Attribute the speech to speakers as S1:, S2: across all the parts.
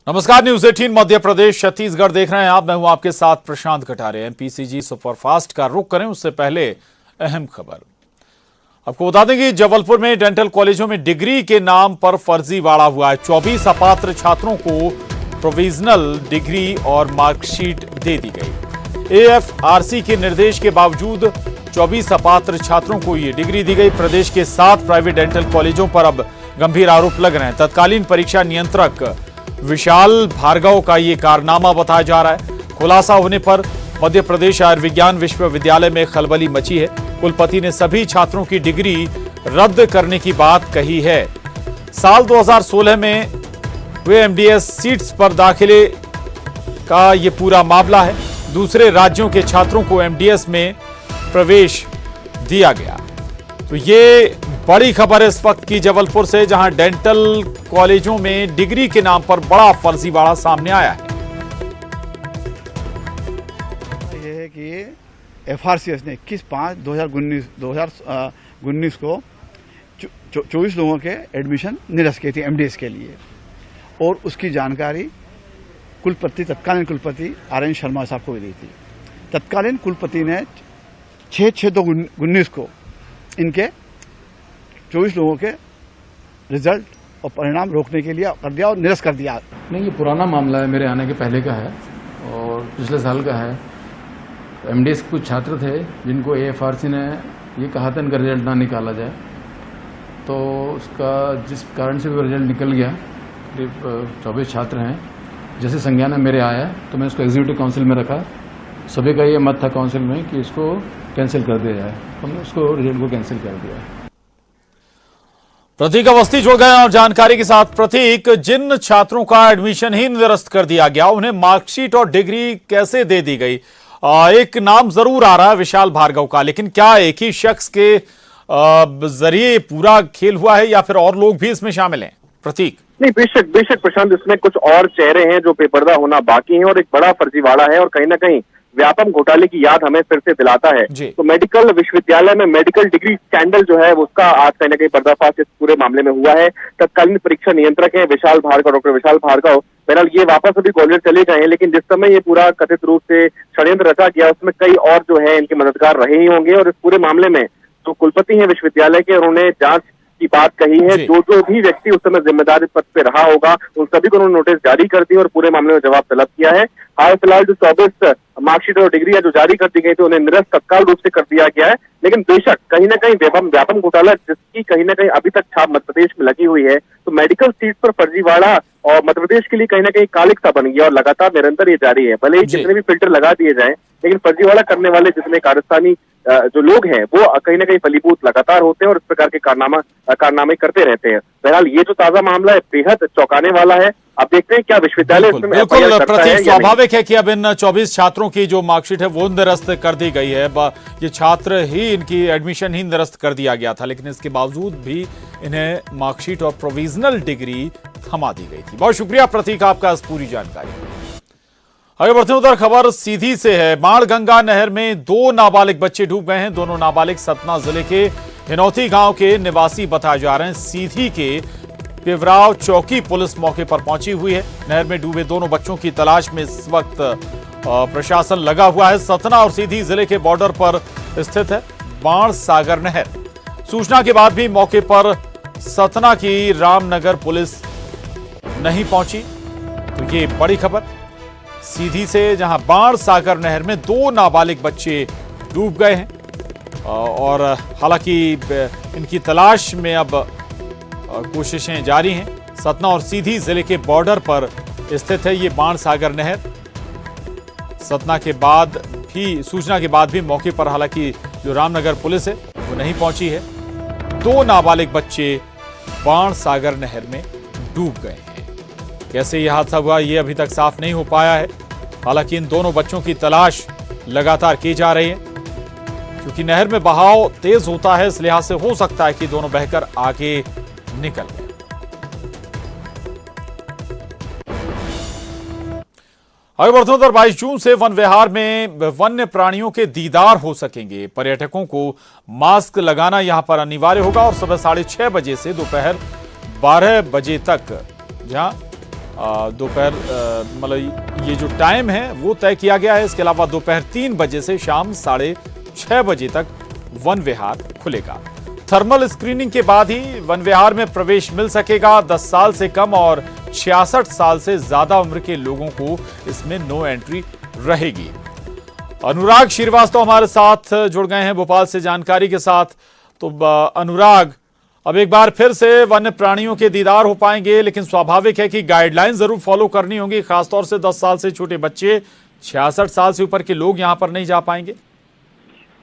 S1: नमस्कार, न्यूज 18 मध्य प्रदेश छत्तीसगढ़ देख रहे हैं आप। मैं हूं आपके साथ प्रशांत कटारे। एमपीसीजी सुपरफास्ट का रुख करें उससे पहले अहम खबर आपको बता दें कि जबलपुर में डेंटल कॉलेजों में डिग्री के नाम पर फर्जीवाड़ा हुआ है। 24 अपात्र छात्रों को प्रोविजनल डिग्री और मार्कशीट दे दी गई। एएफआरसी के निर्देश के बावजूद 24 अपात्र छात्रों को यह डिग्री दी गई। प्रदेश के 7 प्राइवेट डेंटल कॉलेजों पर अब गंभीर आरोप लग रहे हैं। तत्कालीन परीक्षा नियंत्रक विशाल भार्गव का ये कारनामा बताया जा रहा है। खुलासा होने पर मध्य प्रदेश आयुर्विज्ञान विश्वविद्यालय में खलबली मची है। कुलपति ने सभी छात्रों की डिग्री रद्द करने की बात कही है। साल 2016 में हुए एमडीएस सीट्स पर दाखिले का ये पूरा मामला है। दूसरे राज्यों के छात्रों को एमडीएस में प्रवेश दिया गया। तो ये बड़ी खबर है इस वक्त की जबलपुर से, जहां डेंटल कॉलेजों में डिग्री के नाम पर बड़ा फर्जीवाड़ा सामने आया है।
S2: ये है कि एफआरसीएस ने 21/5/2019 को 24 लोगों के एडमिशन निरस्त की थी एमडीएस के लिए, और उसकी जानकारी तत्कालीन कुलपति आर.एन. शर्मा साहब को भी दी थी। तत्कालीन कुलपति ने 6/6/2019 को इनके 24 लोगों के रिजल्ट और परिणाम रोकने के लिए कर दिया और निरस्त कर दिया।
S3: नहीं, ये पुराना मामला है, मेरे आने के पहले का है और पिछले साल का है। एमडीएस के कुछ छात्र थे जिनको एएफआरसी ने ये कहा था इनका रिजल्ट ना निकाला जाए, तो उसका जिस कारण से भी रिजल्ट निकल गया, करीब 24 छात्र हैं। जैसे संज्ञान में मेरे आया तो मैंने उसको एग्जीक्यूटिव काउंसिल में रखा। सभी का ये मत था काउंसिल में कि इसको कैंसिल कर दिया जाए। हमने उसको रिजल्ट को कैंसिल कर दिया।
S1: प्रतीक अवस्थी जुड़ गए और जानकारी के साथ। प्रतीक, जिन छात्रों का एडमिशन ही निरस्त कर दिया गया उन्हें मार्कशीट और डिग्री कैसे दे दी गई? एक नाम जरूर आ रहा है विशाल भार्गव का, लेकिन क्या एक ही शख्स के जरिए पूरा खेल हुआ है या फिर और लोग भी इसमें शामिल हैं? प्रतीक।
S4: नहीं, बेशक प्रशांत, इसमें कुछ और चेहरे हैं जो बेपर्दा होना बाकी हैं और एक बड़ा फर्जीवाड़ा है और कहीं ना कहीं व्यापम घोटाले की याद हमें फिर से दिलाता है। तो मेडिकल विश्वविद्यालय में मेडिकल डिग्री स्कैंडल जो है उसका आज कहीं ना कहीं पर्दाफाश इस पूरे मामले में हुआ है। तत्कालीन परीक्षा नियंत्रक है विशाल भार्गव, डॉक्टर विशाल भार्गव। बहरहाल ये वापस अभी ग्वालियर चले गए हैं, लेकिन जिस समय ये पूरा कथित रूप से षड्यंत्र रचा गया उसमें कई और जो है इनके मददगार रहे ही होंगे। और इस पूरे मामले में जो कुलपति है विश्वविद्यालय के, उन्होंने जांच की बात कही है। जो भी व्यक्ति उस समय जिम्मेदारी पद पे रहा होगा उन सभी को उन्होंने नोटिस जारी कर दी और पूरे मामले में जवाब तलब किया है। हाल फिलहाल जो 24 मार्कशीट और डिग्री जो जारी कर दी गई थी उन्हें निरस्त तत्काल रूप से कर दिया गया है। लेकिन बेशक कहीं ना कहीं व्यापम घोटाला जिसकी कहीं ना कहीं अभी तक छाप मध्य प्रदेश में लगी हुई है, तो मेडिकल सीट पर फर्जीवाड़ा और मध्य प्रदेश के लिए कहीं ना कहीं कालिक सा बन गया और लगातार निरंतर ये जारी है। भले ही जितने भी फिल्टर लगा दिए जाए, लेकिन फर्जीवाड़ा करने वाले जितने कारस्तानी जो लोग हैं वो कहीं ना कहीं फलीभूत लगातार होते हैं और इस प्रकार के कारनामे करते रहते हैं। बहरहाल ये जो ताजा मामला है बेहद चौंकाने वाला है। अब देखते हैं क्या विश्वविद्यालय इसमें
S1: बिल्कुल प्रतीक, स्वाभाविक है कि अब इन 24 छात्रों की जो मार्कशीट है वो निरस्त कर दी गई है। ये छात्र ही, इनकी एडमिशन ही निरस्त कर दिया गया था, लेकिन इसके बावजूद भी इन्हें मार्कशीट और प्रोविजनल डिग्री थमा दी गई थी। बहुत शुक्रिया प्रतीक आपका इस पूरी जानकारी। आगे बढ़ते हैं, उधर खबर सीधी से है। बाणगंगा नहर में 2 नाबालिग बच्चे डूब गए हैं। दोनों नाबालिग सतना जिले के हिनौती गांव के निवासी बताए जा रहे हैं। सीधी के पिवराव चौकी पुलिस मौके पर पहुंची हुई है। नहर में डूबे दोनों बच्चों की तलाश में इस वक्त प्रशासन लगा हुआ है। सतना और सीधी जिले के बॉर्डर पर स्थित है बाण सागर नहर। सूचना के बाद भी मौके पर सतना की रामनगर पुलिस नहीं पहुंची। तो ये बड़ी खबर सीधी से, जहां बाण सागर नहर में 2 नाबालिग बच्चे डूब गए हैं और हालांकि इनकी तलाश में अब कोशिशें जारी हैं। सतना और सीधी जिले के बॉर्डर पर स्थित है ये बाण सागर नहर। सूचना के बाद भी मौके पर हालांकि जो रामनगर पुलिस है वो नहीं पहुंची है। 2 नाबालिग बच्चे बाण सागर नहर में डूब गए हैं। कैसे यह हादसा हुआ ये अभी तक साफ नहीं हो पाया है। हालांकि इन दोनों बच्चों की तलाश लगातार की जा रही है। क्योंकि नहर में बहाव तेज होता है, इस लिहाज से हो सकता है कि दोनों बहकर आगे निकल गए। आगे बढ़ते हैं, 22 जून से वन विहार में वन्य प्राणियों के दीदार हो सकेंगे। पर्यटकों को मास्क लगाना यहां पर अनिवार्य होगा और सुबह 6:30 बजे से दोपहर 12 बजे तक जहां दोपहर मतलब ये जो टाइम है वो तय किया गया है। इसके अलावा दोपहर 3 बजे से शाम 6:30 बजे तक वन विहार खुलेगा। थर्मल स्क्रीनिंग के बाद ही वन विहार में प्रवेश मिल सकेगा। 10 साल से कम और 66 साल से ज्यादा उम्र के लोगों को इसमें नो एंट्री रहेगी। अनुराग श्रीवास्तव हमारे साथ जुड़ गए हैं भोपाल से जानकारी के साथ। तो अनुराग, अब एक बार फिर से वन्य प्राणियों के दीदार हो पाएंगे, लेकिन स्वाभाविक है कि गाइडलाइन जरूर फॉलो करनी होगी। खासतौर से 10 साल से छोटे बच्चे, 66 साल से ऊपर के लोग यहां पर नहीं जा पाएंगे।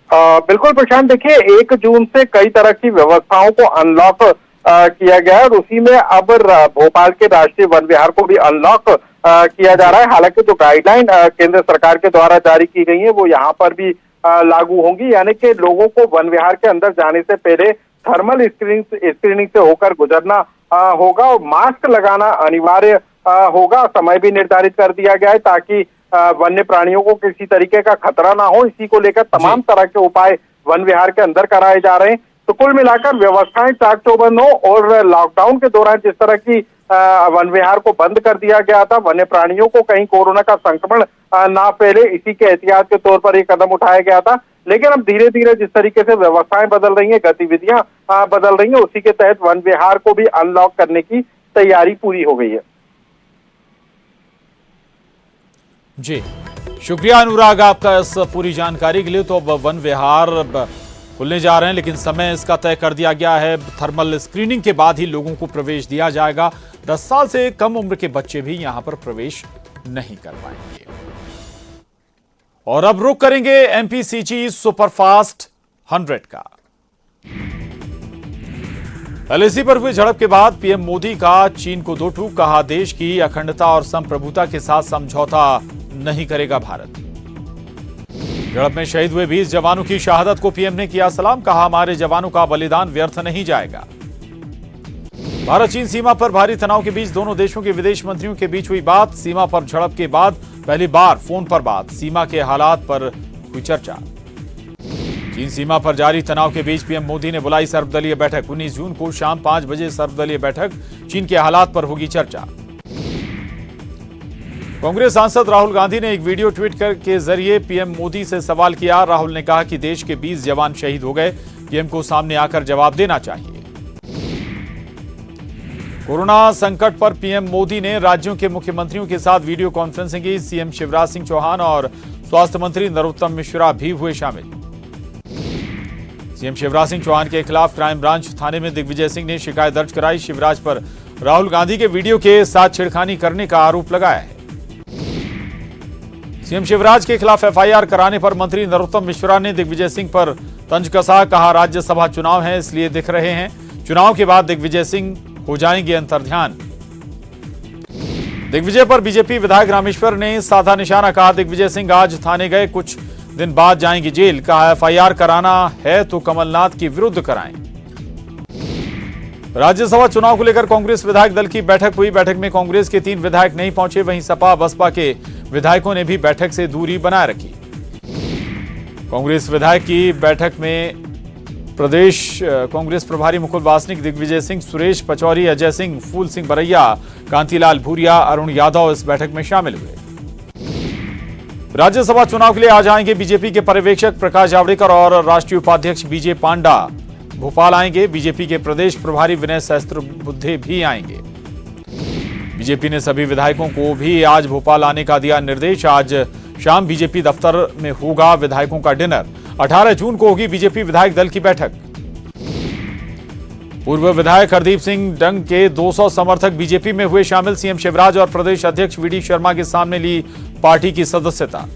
S5: बिल्कुल प्रशांत, देखिए 1 जून से कई तरह की व्यवस्थाओं को अनलॉक किया गया है और उसी में अब भोपाल के राष्ट्रीय वन विहार को भी अनलॉक किया जा रहा है। हालांकि जो गाइडलाइन केंद्र सरकार के द्वारा जारी की गई है वो यहाँ पर भी लागू होंगी, यानी कि लोगों को वन विहार के अंदर जाने से पहले थर्मल स्क्रीनिंग से होकर गुजरना होगा और मास्क लगाना अनिवार्य होगा। समय भी निर्धारित कर दिया गया है ताकि वन्य प्राणियों को किसी तरीके का खतरा ना हो। इसी को लेकर तमाम तरह के उपाय वन विहार के अंदर कराए जा रहे हैं। तो कुल मिलाकर व्यवस्थाएं चाक चौबंद हो और लॉकडाउन के दौरान जिस तरह की वन विहार को बंद कर दिया गया था, वन्य प्राणियों को कहीं कोरोना का संक्रमण ना फैले, इसी के एहतियात के तौर पर ये कदम उठाया गया था। लेकिन अब धीरे धीरे जिस तरीके से व्यवस्थाएं बदल रही हैं, गतिविधियां बदल रही हैं, उसी के तहत वन विहार को भी अनलॉक करने की तैयारी पूरी हो गई है।
S1: जी, शुक्रिया अनुराग आपका इस पूरी जानकारी के लिए। तो अब वन विहार खुलने जा रहे हैं, लेकिन समय इसका तय कर दिया गया है। थर्मल स्क्रीनिंग के बाद ही लोगों को प्रवेश दिया जाएगा। 10 साल से कम उम्र के बच्चे भी यहां पर प्रवेश नहीं कर पाएंगे। और अब रुख करेंगे एमपीसीजी सुपरफास्ट 100 का। एलएसी पर हुई झड़प के बाद पीएम मोदी का चीन को दो टूक, कहा देश की अखंडता और संप्रभुता के साथ समझौता नहीं करेगा भारत। झड़प में शहीद हुए 20 जवानों की शहादत को पीएम ने किया सलाम, कहा हमारे जवानों का बलिदान व्यर्थ नहीं जाएगा। भारत चीन सीमा पर भारी तनाव के बीच दोनों देशों के विदेश मंत्रियों के बीच हुई बात। सीमा पर झड़प के बाद पहली बार फोन पर बात, सीमा के हालात पर हुई चर्चा। चीन सीमा पर जारी तनाव के बीच पीएम मोदी ने बुलाई सर्वदलीय बैठक। 19 जून को शाम 5 बजे सर्वदलीय बैठक, चीन के हालात पर होगी चर्चा। कांग्रेस सांसद राहुल गांधी ने एक वीडियो ट्वीट के जरिए पीएम मोदी से सवाल किया। राहुल ने कहा कि देश के 20 जवान शहीद हो गए, पीएम को सामने आकर जवाब देना चाहिए। कोरोना संकट पर पीएम मोदी ने राज्यों के मुख्यमंत्रियों के साथ वीडियो कॉन्फ्रेंसिंग की। सीएम शिवराज सिंह चौहान और स्वास्थ्य मंत्री नरोत्तम मिश्रा भी हुए शामिल। सीएम शिवराज सिंह चौहान के खिलाफ क्राइम ब्रांच थाने में दिग्विजय सिंह ने शिकायत दर्ज कराई। शिवराज पर राहुल गांधी के वीडियो के साथ छेड़खानी करने का आरोप लगाया है। सीएम शिवराज के खिलाफ एफआईआर कराने पर मंत्री नरोत्तम मिश्रा ने दिग्विजय सिंह पर तंज कसा, कहा राज्यसभा चुनाव है इसलिए दिख रहे हैं, चुनाव के बाद दिग्विजय सिंह हो जाएंगे अंतर्ध्यान। दिग्विजय पर बीजेपी विधायक रामेश्वर ने साधा निशाना, कहा दिग्विजय सिंह आज थाने गए, कुछ दिन बाद जाएंगे जेल। कहा एफआईआर कराना है तो कमलनाथ के विरुद्ध कराएं। राज्यसभा चुनाव को लेकर कांग्रेस विधायक दल की बैठक हुई। बैठक में कांग्रेस के 3 विधायक नहीं पहुंचे, वहीं सपा बसपा के विधायकों ने भी बैठक से दूरी बनाए रखी। कांग्रेस विधायक की बैठक में प्रदेश कांग्रेस प्रभारी मुकुल वासनिक, दिग्विजय सिंह, सुरेश पचौरी, अजय सिंह, फूल सिंह बरैया, कांतिलाल भूरिया, अरुण यादव इस बैठक में शामिल हुए। राज्यसभा चुनाव के लिए आज आएंगे बीजेपी के पर्यवेक्षक प्रकाश जावड़ेकर और राष्ट्रीय उपाध्यक्ष बीजे पांडा भोपाल आएंगे। बीजेपी के प्रदेश प्रभारी विनय सहस्त्रबुद्धे भी आएंगे। बीजेपी ने सभी विधायकों को भी आज भोपाल आने का दिया निर्देश। आज शाम बीजेपी दफ्तर में होगा विधायकों का डिनर। 18 जून को होगी बीजेपी विधायक दल की बैठक। पूर्व विधायक हरदीप सिंह डंग के 200 समर्थक बीजेपी में हुए शामिल। सीएम शिवराज और प्रदेश अध्यक्ष वीडी शर्मा के सामने ली पार्टी की सदस्यता।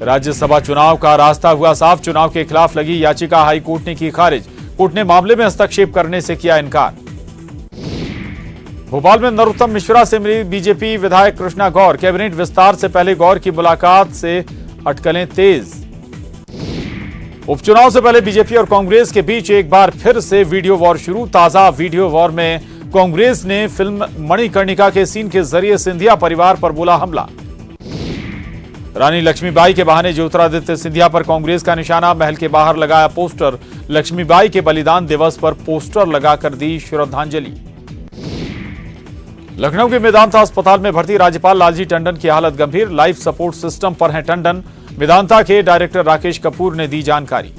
S1: राज्यसभा चुनाव का रास्ता हुआ साफ, चुनाव के खिलाफ लगी याचिका हाई कोर्ट ने की खारिज। कोर्ट ने मामले में हस्तक्षेप करने से किया इनकार। भोपाल में नरोत्तम मिश्रा से मिली बीजेपी विधायक कृष्णा गौर। कैबिनेट विस्तार से पहले गौर की मुलाकात से अटकलें तेज। उपचुनाव से पहले बीजेपी और कांग्रेस के बीच एक बार फिर से वीडियो वॉर शुरू। ताजा वीडियो वॉर में कांग्रेस ने फिल्म मणिकर्णिका के सीन के जरिए सिंधिया परिवार पर बोला हमला। रानी लक्ष्मीबाई के बहाने ज्योतिरादित्य सिंधिया पर कांग्रेस का निशाना। महल के बाहर लगाया पोस्टर। लक्ष्मीबाई के बलिदान दिवस पर पोस्टर लगाकर दी श्रद्धांजलि। लखनऊ के मेदांता अस्पताल में भर्ती राज्यपाल लालजी टंडन की हालत गंभीर। लाइफ सपोर्ट सिस्टम पर हैं टंडन। मेदांता के डायरेक्टर राकेश कपूर ने दी जानकारी।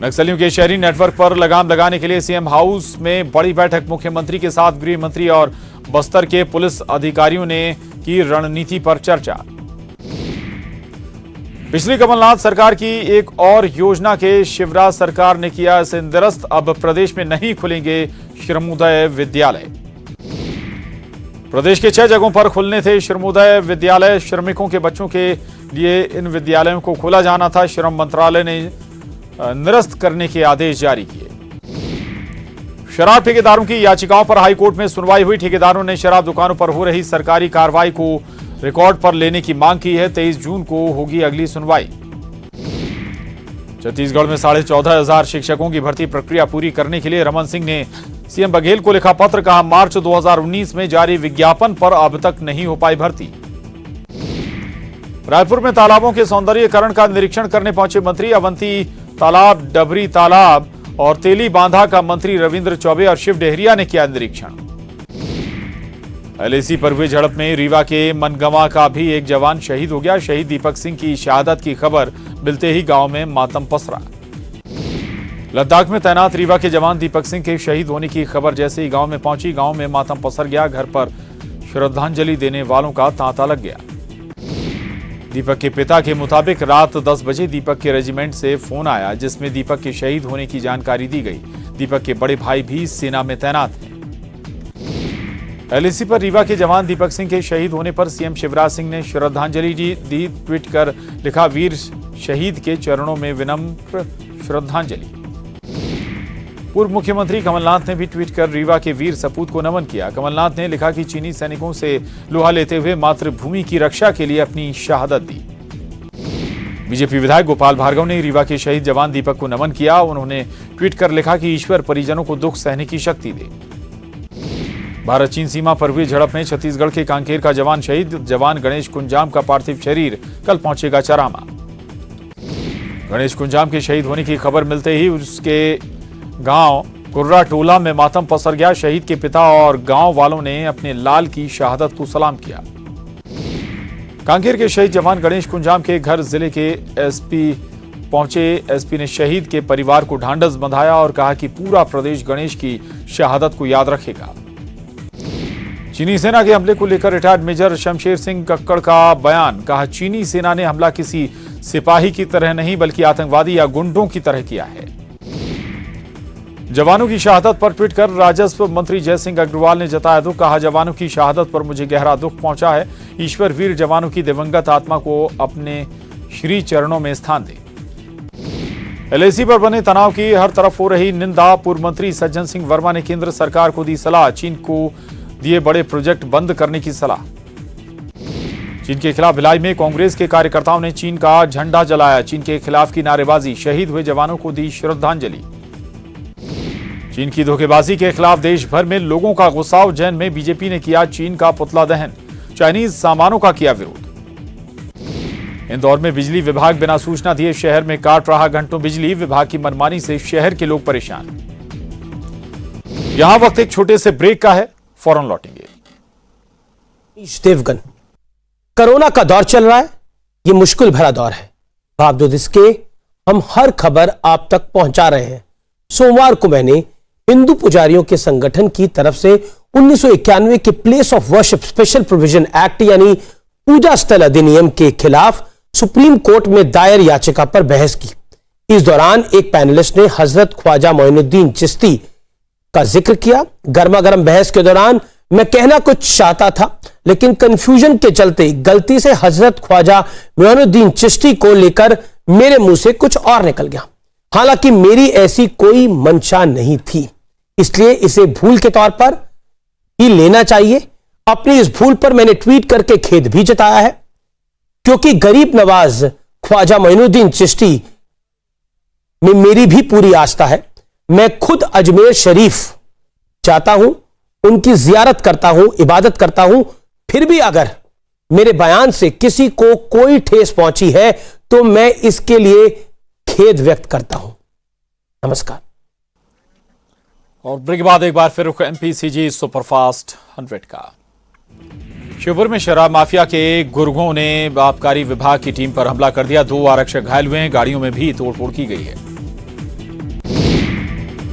S1: नक्सलियों के शहरी नेटवर्क पर लगाम लगाने के लिए सीएम हाउस में बड़ी बैठक। मुख्यमंत्री के साथ गृह मंत्री और बस्तर के पुलिस अधिकारियों ने की रणनीति पर चर्चा। पिछली कमलनाथ सरकार की एक और योजना के शिवराज सरकार ने किया इसे निरस्त। अब प्रदेश में नहीं खुलेंगे श्रमोदय विद्यालय। प्रदेश के 6 जगहों पर खुलने थे श्रमोदय विद्यालय। श्रमिकों के बच्चों के लिए इन विद्यालयों को खोला जाना था। श्रम मंत्रालय ने निरस्त करने के आदेश जारी किए। शराब ठेकेदारों की याचिकाओं पर हाईकोर्ट में सुनवाई हुई। ठेकेदारों ने शराब दुकानों पर हो रही सरकारी कार्रवाई को रिकॉर्ड पर लेने की मांग की है। 23 जून को होगी अगली सुनवाई। छत्तीसगढ़ में 14,500 शिक्षकों की भर्ती प्रक्रिया पूरी करने के लिए रमन सिंह ने सीएम बघेल को लिखा पत्र। कहा, मार्च 2019 में जारी विज्ञापन पर अब तक नहीं हो पाई भर्ती। रायपुर में तालाबों के सौंदर्यीकरण का निरीक्षण करने पहुंचे मंत्री। अवंती तालाब, डबरी तालाब और तेली बांधा का मंत्री रविंद्र चौबे और शिव डेहरिया ने किया निरीक्षण। एलएसी पर हुई झड़प में रीवा के मनगवा का भी एक जवान शहीद हो गया। शहीद दीपक सिंह की शहादत की खबर मिलते ही गांव में मातम पसरा। लद्दाख में तैनात रीवा के जवान दीपक सिंह के शहीद होने की खबर जैसे ही गांव में पहुंची, गांव में मातम पसर गया। घर पर श्रद्धांजलि देने वालों का तांता लग गया। दीपक के पिता के मुताबिक रात 10 बजे दीपक के रेजिमेंट से फोन आया जिसमें दीपक के शहीद होने की जानकारी दी गई। दीपक के बड़े भाई भी सेना में तैनात हैं। एलएसी पर रीवा के जवान दीपक सिंह के शहीद होने पर सीएम शिवराज सिंह ने श्रद्धांजलि दी। ट्वीट कर लिखा, वीर शहीद के चरणों में विनम्र श्रद्धांजलि। पूर्व मुख्यमंत्री कमलनाथ ने भी ट्वीट कर रीवा के वीर सपूत को नमन किया। कमलनाथ ने लिखा कि चीनी सैनिकों से लोहा लेते हुए मातृभूमि की रक्षा के लिए अपनी शहादत दी। बीजेपी विधायक गोपाल भार्गव ने रीवा के शहीद जवान दीपक को नमन किया। उन्होंने ट्वीट कर लिखा कि ईश्वर परिजनों को दुख सहने की शक्ति दे। भारत चीन सीमा पर हुई झड़प में छत्तीसगढ़ के कांकेर का जवान शहीद। जवान गणेश कुंजाम का पार्थिव शरीर कल पहुंचेगा चरामा। गणेश कुंजाम के शहीद होने की खबर मिलते ही उसके गांव कुर्रा टोला में मातम पसर गया। शहीद के पिता और गांव वालों ने अपने लाल की शहादत को सलाम किया। कांकेर के शहीद जवान गणेश कुंजाम के घर जिले के एसपी पहुंचे। एसपी ने शहीद के परिवार को ढांढस बंधाया और कहा कि पूरा प्रदेश गणेश की शहादत को याद रखेगा। चीनी सेना के हमले को लेकर रिटायर्ड मेजर शमशेर सिंह कक्कड़ का बयान। कहा, चीनी सेना ने हमला किसी सिपाही की तरह नहीं बल्कि आतंकवादी या गुंडों की तरह किया है। जवानों की शहादत पर ट्वीट कर राजस्व मंत्री जयसिंह अग्रवाल ने जताया दुख। कहा, जवानों की शहादत पर मुझे गहरा दुख पहुंचा है। ईश्वर वीर जवानों की दिवंगत आत्मा को अपने श्री चरणों में स्थान दे। एलएसी पर बने तनाव की हर तरफ हो रही निंदा। पूर्व मंत्री सज्जन सिंह वर्मा ने केंद्र सरकार को दी सलाह। चीन को दिए बड़े प्रोजेक्ट बंद करने की सलाह। चीन के खिलाफ भिलाई में कांग्रेस के कार्यकर्ताओं ने चीन का झंडा जलाया। चीन के खिलाफ की नारेबाजी। शहीद हुए जवानों को दी श्रद्धांजलि। चीन की धोखेबाजी के खिलाफ देश भर में लोगों का गुस्सा। उज्जैन में बीजेपी ने किया चीन का पुतला दहन। चाइनीज सामानों का किया विरोध। इंदौर में बिजली विभाग बिना सूचना दिए शहर में काट रहा घंटों बिजली। विभाग की मनमानी से शहर के लोग परेशान। यहां वक्त एक छोटे से ब्रेक का है, फौरन लौटेंगे।
S6: देवगन, कोरोना का दौर चल रहा है। ये मुश्किल भरा दौर है। बावजूद इसके हम हर खबर आप तक पहुंचा रहे हैं। सोमवार को मैंने हिंदू पुजारियों के संगठन की तरफ से 1991 के place of worship special provision act यानी पूजा स्थल अधिनियम के खिलाफ सुप्रीम कोर्ट में दायर याचिका पर बहस की। इस दौरान एक पैनलिस्ट ने हजरत ख्वाजा मोइनुद्दीन चिश्ती का जिक्र किया। गर्मा गर्म बहस के दौरान मैं कहना कुछ चाहता था, लेकिन कंफ्यूजन के चलते गलती से हजरत ख्वाजा मोइनुद्दीन चिश्ती को लेकर मेरे मुंह से कुछ और निकल गया। हालांकि मेरी ऐसी कोई मंशा नहीं थी, इसलिए इसे भूल के तौर पर ही लेना चाहिए। अपनी इस भूल पर मैंने ट्वीट करके खेद भी जताया है, क्योंकि गरीब नवाज ख्वाजा मोइनुद्दीन चिश्ती में मेरी भी पूरी आस्था है। मैं खुद अजमेर शरीफ जाता हूं, उनकी जियारत करता हूं, इबादत करता हूं। फिर भी अगर मेरे बयान से किसी को कोई ठेस पहुंची है तो मैं इसके लिए खेद व्यक्त करता हूं। नमस्कार।
S1: और ब्रेक के बाद एक बार फिर रुख एमपीसीजी सुपरफास्ट 100 का। शिवपुर में शराब माफिया के गुर्गों ने आबकारी विभाग की टीम पर हमला कर दिया। 2 आरक्षक घायल हुए हैं। गाड़ियों में भी तोड़फोड़ की गई है।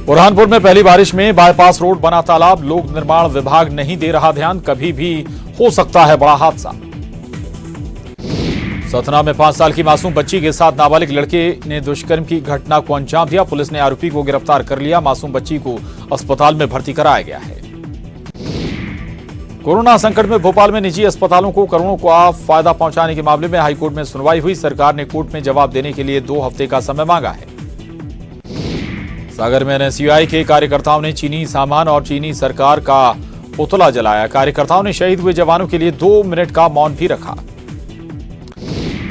S1: बुरहानपुर में पहली बारिश में बाईपास रोड बना तालाब। लोक निर्माण विभाग नहीं दे रहा ध्यान। कभी भी हो सकता है बड़ा हादसा। सतना में 5 साल की मासूम बच्ची के साथ नाबालिग लड़के ने दुष्कर्म की घटना को अंजाम दिया। पुलिस ने आरोपी को गिरफ्तार कर लिया। मासूम बच्ची को अस्पताल में भर्ती कराया गया है। कोरोना संकट में भोपाल में निजी अस्पतालों को करोड़ों का फायदा पहुंचाने के मामले में हाईकोर्ट में सुनवाई हुई। सरकार ने कोर्ट में जवाब देने के लिए 2 हफ्ते का समय मांगा है। सागर में एनएसयूआई के कार्यकर्ताओं ने चीनी सामान और चीनी सरकार का पुतला जलाया। कार्यकर्ताओं ने शहीद हुए जवानों के लिए 2 मिनट का मौन भी रखा।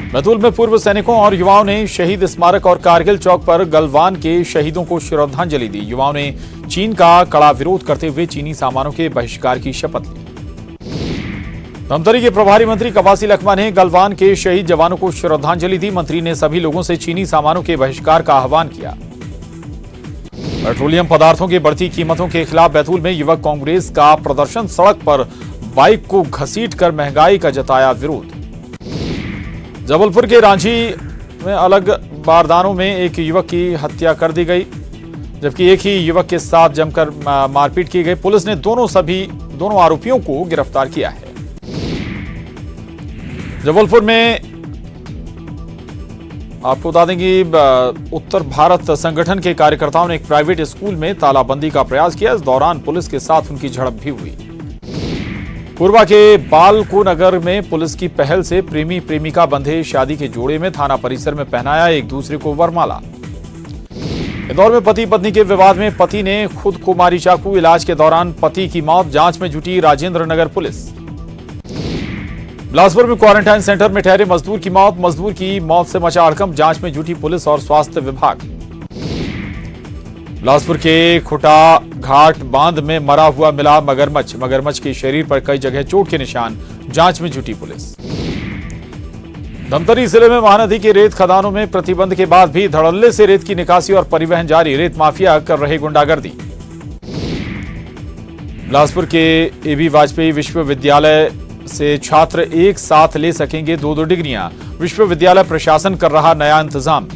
S1: बैतूल में पूर्व सैनिकों और युवाओं ने शहीद स्मारक और कारगिल चौक पर गलवान के शहीदों को श्रद्धांजलि दी। युवाओं ने चीन का कड़ा विरोध करते हुए चीनी सामानों के बहिष्कार की शपथ ली। धमतरी के प्रभारी मंत्री कवासी लखमा ने गलवान के शहीद जवानों को श्रद्धांजलि दी। मंत्री ने सभी लोगों से चीनी सामानों के बहिष्कार का आह्वान किया। पेट्रोलियम पदार्थों की बढ़ती कीमतों के खिलाफ बैतूल में युवक कांग्रेस का प्रदर्शन। सड़क पर बाइक को घसीटकर महंगाई का जताया विरोध। जबलपुर के रांची में अलग बारदानों में एक युवक की हत्या कर दी गई, जबकि एक ही युवक के साथ जमकर मारपीट की गई। पुलिस ने दोनों आरोपियों को गिरफ्तार किया है। जबलपुर में आपको बता दें कि उत्तर भारत संगठन के कार्यकर्ताओं ने एक प्राइवेट स्कूल में तालाबंदी का प्रयास किया। इस दौरान पुलिस के साथ उनकी झड़प भी हुई। कोरबा के बालको नगर में पुलिस की पहल से प्रेमी प्रेमिका बंधे शादी के जोड़े में थाना परिसर में पहनाया एक दूसरे को वरमाला। इंदौर में पति पत्नी के विवाद में पति ने खुद को मारी चाकू। इलाज के दौरान पति की मौत। जांच में जुटी राजेंद्र नगर पुलिस। बिलासपुर में क्वारंटाइन सेंटर में ठहरे मजदूर की मौत। मजदूर की मौत से मचा हड़कंप। जांच में जुटी पुलिस और स्वास्थ्य विभाग। बिलासपुर के खुटा घाट बांध में मरा हुआ मिला मगरमच्छ। मगरमच्छ के शरीर पर कई जगह चोट के निशान। जांच में जुटी पुलिस। धमतरी जिले में महानदी के रेत खदानों में प्रतिबंध के बाद भी धड़ल्ले से रेत की निकासी और परिवहन जारी। रेत माफिया कर रहे गुंडागर्दी। बिलासपुर के एबी वाजपेयी विश्वविद्यालय से छात्र एक साथ ले सकेंगे 2-2 डिग्रियां। विश्वविद्यालय प्रशासन कर रहा नया इंतजाम।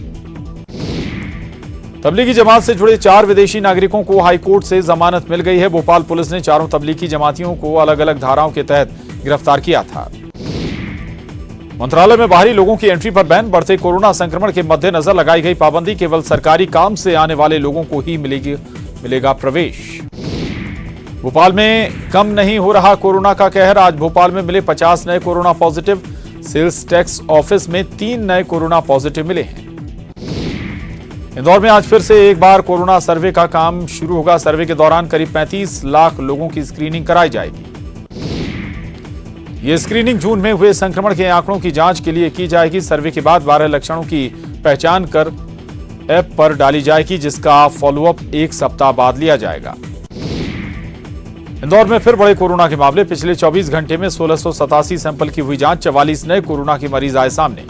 S1: तबलीगी जमात से जुड़े 4 विदेशी नागरिकों को हाईकोर्ट से जमानत मिल गई है। भोपाल पुलिस ने चारों तबलीगी जमातियों को अलग अलग धाराओं के तहत गिरफ्तार किया था। मंत्रालय में बाहरी लोगों की एंट्री पर बैन। बढ़ते कोरोना संक्रमण के मद्देनजर लगाई गई पाबंदी। केवल सरकारी काम से आने वाले लोगों को ही मिलेगा प्रवेश। भोपाल में कम नहीं हो रहा कोरोना का कहर। आज भोपाल में मिले 50 नए corona positive. Sales tax office में 3 नए कोरोना पॉजिटिव मिले हैं। इंदौर में आज फिर से एक बार कोरोना सर्वे का काम शुरू होगा। सर्वे के दौरान करीब 35 लाख लोगों की स्क्रीनिंग कराई जाएगी। ये स्क्रीनिंग जून में हुए संक्रमण के आंकड़ों की जांच के लिए की जाएगी। सर्वे के बाद 12 लक्षणों की पहचान कर ऐप पर डाली जाएगी, जिसका फॉलोअप 1 सप्ताह बाद लिया जाएगा। इंदौर में फिर बड़े कोरोना के मामले। पिछले 24 घंटे में 1687 सैंपल की हुई जांच। 44 नए कोरोना के मरीज आए सामने।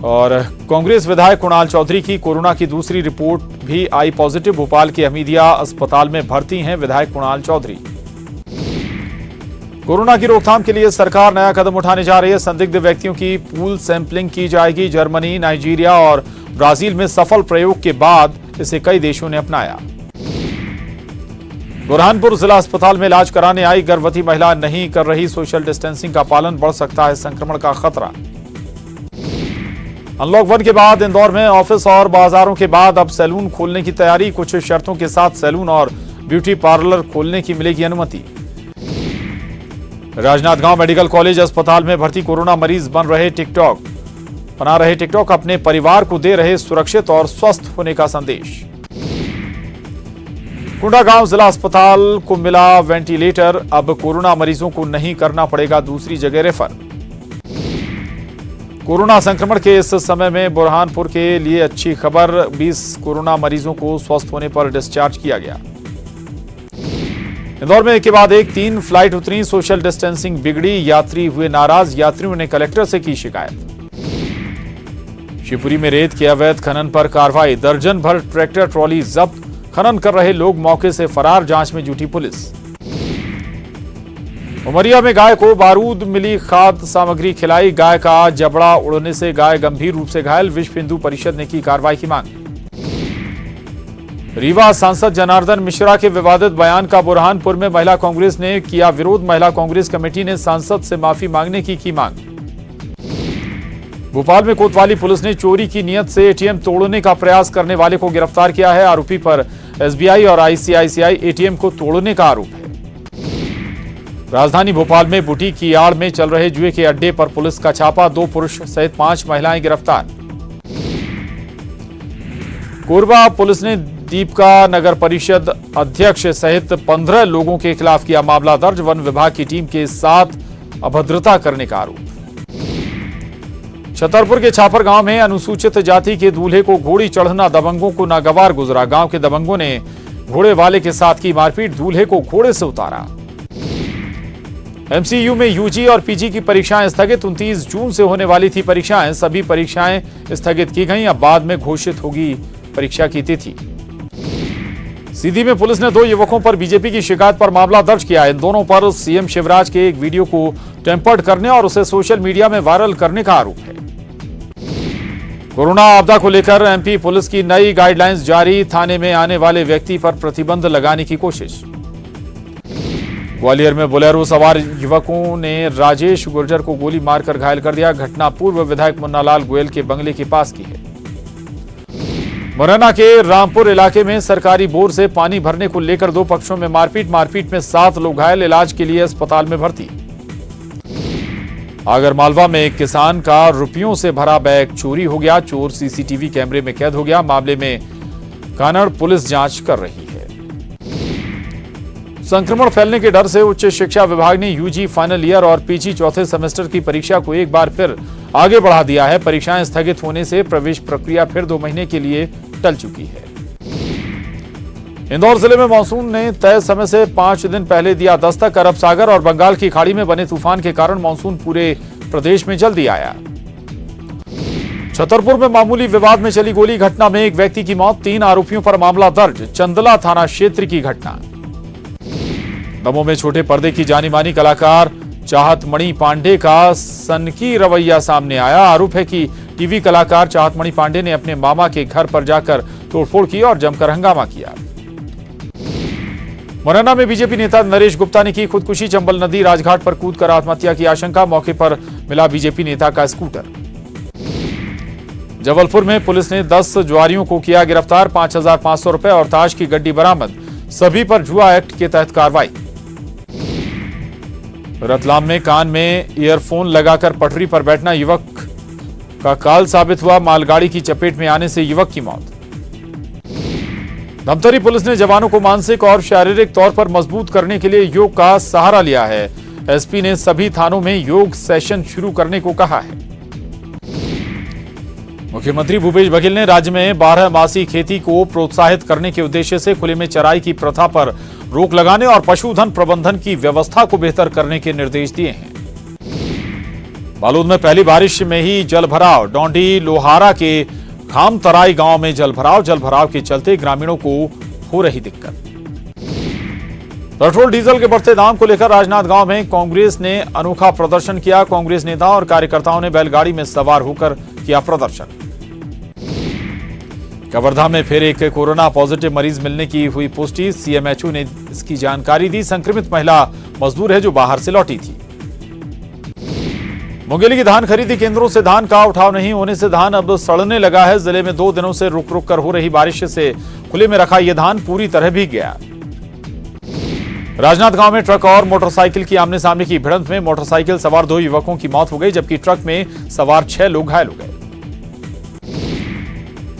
S1: और कांग्रेस विधायक कुणाल चौधरी की कोरोना की दूसरी रिपोर्ट भी आई पॉजिटिव। भोपाल के हमीदिया अस्पताल में भर्ती हैं विधायक कुणाल चौधरी। कोरोना की रोकथाम के लिए सरकार नया कदम उठाने जा रही है। संदिग्ध व्यक्तियों की पूल सैंपलिंग की जाएगी। जर्मनी, नाइजीरिया और ब्राजील में सफल प्रयोग के बाद इसे कई देशों ने अपनाया। बुरहानपुर जिला अस्पताल में इलाज कराने आई गर्भवती महिला नहीं कर रही सोशल डिस्टेंसिंग का पालन। बढ़ सकता है संक्रमण का खतरा। अनलॉक 1 के बाद इंदौर में ऑफिस और बाजारों के बाद अब सैलून खोलने की तैयारी। कुछ शर्तों के साथ सैलून और ब्यूटी पार्लर खोलने की मिलेगी अनुमति। राजनांदगांव मेडिकल कॉलेज अस्पताल में भर्ती कोरोना मरीज बना रहे टिकटॉक अपने परिवार को दे रहे सुरक्षित और स्वस्थ होने का संदेश। कुंडागांव जिला अस्पताल को मिला वेंटिलेटर। अब कोरोना मरीजों को नहीं करना पड़ेगा दूसरी जगह रेफर। कोरोना संक्रमण के इस समय में बुरहानपुर के लिए अच्छी खबर। 20 कोरोना मरीजों को स्वस्थ होने पर डिस्चार्ज किया गया। इंदौर में एक के बाद एक 3 फ्लाइट उतरी। सोशल डिस्टेंसिंग बिगड़ी। यात्री हुए नाराज। यात्रियों ने कलेक्टर से की शिकायत। शिवपुरी में रेत के अवैध खनन पर कार्रवाई, दर्जन भर ट्रैक्टर ट्रॉली जब्त, खनन कर रहे लोग मौके से फरार, जांच में जुटी पुलिस। उमरिया में गाय को बारूद मिली खाद्य सामग्री खिलाई, गाय का जबड़ा उड़ने से गाय गंभीर रूप से घायल, विश्व हिंदू परिषद ने की कार्रवाई की मांग। रीवा सांसद जनार्दन मिश्रा के विवादित बयान का बुरहानपुर में महिला कांग्रेस ने किया विरोध, महिला कांग्रेस कमेटी ने सांसद से माफी मांगने की मांग। भोपाल में कोतवाली पुलिस ने चोरी की नीयत से एटीएम तोड़ने का प्रयास करने वाले को गिरफ्तार किया है, आरोपी पर एसबीआई और आईसीआईसीआई एटीएम को तोड़ने का आरोप है। राजधानी भोपाल में बुटीक की आड़ में चल रहे जुए के अड्डे पर पुलिस का छापा, 2 पुरुष सहित 5 महिलाएं गिरफ्तार। कोरबा पुलिस ने दीपका नगर परिषद अध्यक्ष सहित 15 लोगों के खिलाफ किया मामला दर्ज, वन विभाग की टीम के साथ अभद्रता करने का आरोप। छतरपुर के छापर गांव में अनुसूचित जाति के दूल्हे को घोड़ी चढ़ना दबंगों को नागवार गुजरा, गांव के दबंगों ने घोड़े वाले के साथ की मारपीट, दूल्हे को घोड़े से उतारा। एमसीयू में यूजी और पीजी की परीक्षाएं स्थगित, 29 जून से होने वाली थी परीक्षाएं, सभी परीक्षाएं स्थगित की गईं, अब बाद में घोषित होगी परीक्षा की तिथि। सीधी में पुलिस ने 2 युवकों पर बीजेपी की शिकायत पर मामला दर्ज किया है, इन दोनों पर सीएम शिवराज के एक वीडियो को टेम्पर्ड करने और उसे सोशल मीडिया में वायरल करने का आरोप है। कोरोना आपदा को लेकर एमपी पुलिस की नई गाइडलाइंस जारी, थाने में आने वाले व्यक्ति पर प्रतिबंध लगाने की कोशिश। ग्वालियर में बोलेरो सवार युवकों ने राजेश गुर्जर को गोली मारकर घायल कर दिया, घटना पूर्व विधायक मुन्नालाल गोयल के बंगले के पास की है। मुरैना के रामपुर इलाके में सरकारी बोर से पानी भरने को लेकर 2 पक्षों में मारपीट में 7 लोग घायल, इलाज के लिए अस्पताल में भर्ती। आगरमालवा में एक किसान का रुपयों से भरा बैग चोरी हो गया, चोर सीसीटीवी कैमरे में कैद हो गया, मामले में कानड़ पुलिस जांच कर रही है। संक्रमण फैलने के डर से उच्च शिक्षा विभाग ने यूजी फाइनल ईयर और पीजी चौथे सेमेस्टर की परीक्षा को एक बार फिर आगे बढ़ा दिया है, परीक्षाएं स्थगित होने से प्रवेश प्रक्रिया फिर 2 महीने के लिए टल चुकी है। इंदौर जिले में मानसून ने तय समय से 5 दिन पहले दिया दस्तक, अरब सागर और बंगाल की खाड़ी में बने तूफान के कारण मानसून पूरे प्रदेश में जल्दी आया। छतरपुर में मामूली विवाद में चली गोली, घटना में एक व्यक्ति की मौत, 3 आरोपियों पर मामला दर्ज, चंदला थाना क्षेत्र की घटना। दमोह में छोटे पर्दे की जानी मानी कलाकार चाहत मणि पांडे का सनकी रवैया सामने आया, आरोप है कि टीवी कलाकार चाहत मणि पांडे ने अपने मामा के घर पर जाकर तोड़फोड़ की और जमकर हंगामा किया। मुरैना में बीजेपी नेता नरेश गुप्ता ने की खुदकुशी, चंबल नदी राजघाट पर कूदकर आत्महत्या की आशंका, मौके पर मिला बीजेपी नेता का स्कूटर। जबलपुर में पुलिस ने 10 जुआरियों को किया गिरफ्तार, 5,500 रुपए और ताश की गड्डी बरामद, सभी पर जुआ एक्ट के तहत कार्रवाई। रतलाम में कान में ईयरफोन लगाकर पटरी पर बैठना युवक का काल साबित हुआ, मालगाड़ी की चपेट में आने से युवक की मौत। धमतरी पुलिस ने जवानों को मानसिक और शारीरिक तौर पर मजबूत करने के लिए योग का सहारा लिया है, एसपी ने सभी थानों में योग सेशन शुरू करने को कहा है। मुख्यमंत्री भूपेश बघेल ने राज्य में 12 मासी खेती को प्रोत्साहित करने के उद्देश्य से खुले में चराई की प्रथा पर रोक लगाने और पशुधन प्रबंधन की व्यवस्था को बेहतर करने के निर्देश दिए हैं। बालोद में पहली बारिश में ही जलभराव, डोंडी लोहारा के खामतराई गांव में जलभराव के चलते ग्रामीणों को हो रही दिक्कत। पेट्रोल डीजल के बढ़ते दाम को लेकर राजनांदगांव में कांग्रेस ने अनोखा प्रदर्शन किया, कांग्रेस नेताओं और कार्यकर्ताओं ने बैलगाड़ी में सवार होकर किया प्रदर्शन। कवर्धा में फिर एक कोरोना पॉजिटिव मरीज मिलने की हुई पुष्टि, सीएमएचओ ने इसकी जानकारी दी, संक्रमित महिला मजदूर है जो बाहर से लौटी थी। मुंगेली की धान खरीदी केंद्रों से धान का उठाव नहीं होने से धान अब सड़ने लगा है, जिले में 2 दिनों से रुक रुक कर हो रही बारिश से खुले में रखा यह धान पूरी तरह भीग गया। राजनांदगांव में ट्रक और मोटरसाइकिल की आमने सामने की भिड़ंत में मोटरसाइकिल सवार 2 युवकों की मौत हो गई, जबकि ट्रक में सवार 6 लोग घायल हो गए।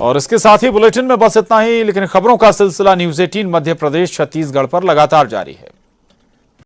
S1: और इसके साथ ही बुलेटिन में बस इतना ही, लेकिन खबरों का सिलसिला न्यूज़ 18 मध्य प्रदेश छत्तीसगढ़ पर लगातार जारी है।